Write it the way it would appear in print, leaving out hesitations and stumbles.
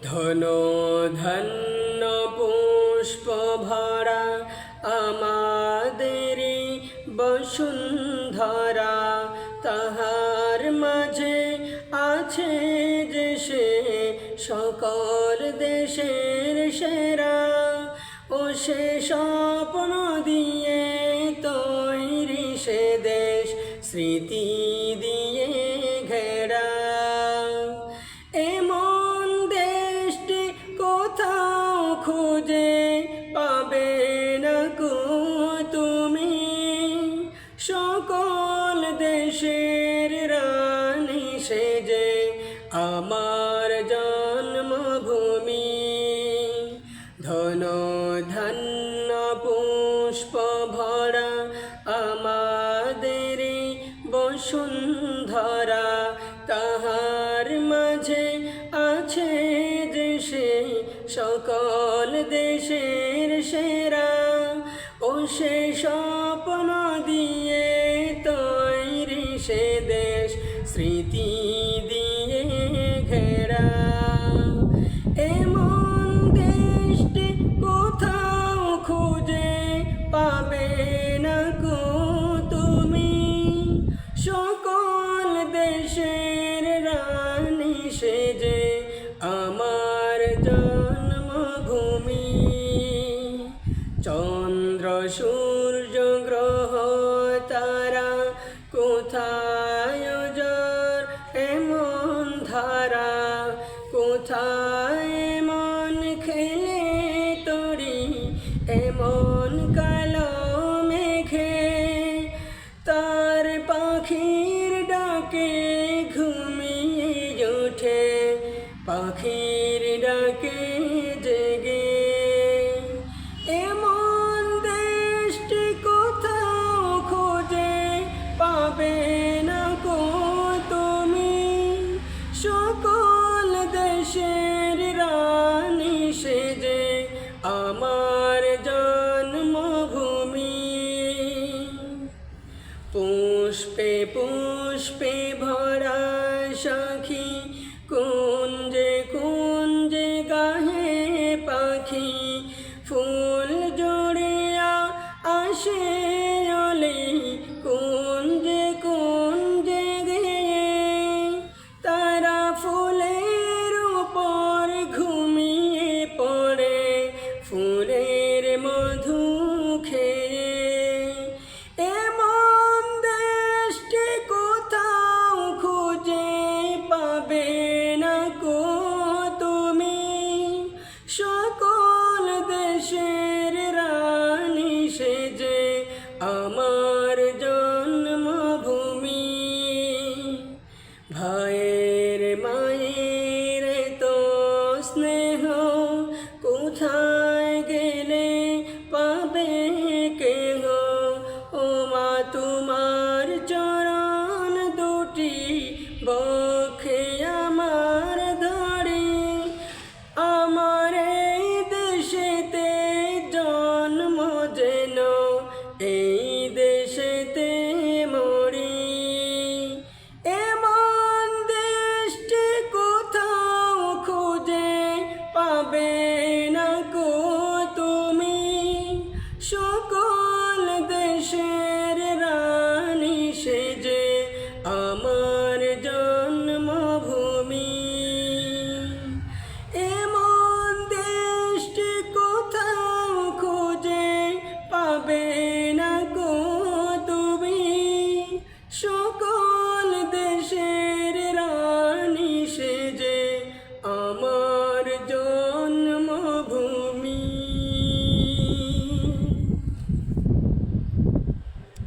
ধন ধন্য পুষ্প ভরা আমাদের বসুন্ধরা, তাহার মাঝে আছে যে সে সকল দেশের সেরা। ও সে স্বপ্ন দিয়ে তৈরি সে দেশ, স্মৃতি দিয়ে ঘেরা। এমন দেশটি কোথাও খুঁজে পাবে না কো তুমি, সকল দেশের রানী সেজে আমার জন্মভূমি। ধন ধন্য পুষ্প ভরা আমাদের বসুন্ধরা, তাহার মাঝে আছে যে সে সকল দেশের সেরা। ও সে স্বপ্ন দিয়ে তৈরি সে দেশ, স্মৃতি দিয়ে ঘেরা। এমন দেশটি কোথাও খুঁজে পাবে না কো তুমি, সকল দেশের রানী সেজে আমার জন্মভূমি। চন্দ্র সূর্য গ্রহ তারা কোথায় যার এমন ধারা, কোথায় এমন খেলে তরি এমন কালো মেঘে। তার পাখির ডাকে ঘুমিয়ে ওঠে, পাখির ডাকে জেগে। এমন দেশটি কোথাও খুঁজে পাবে না কো তুমি, সকল দেশে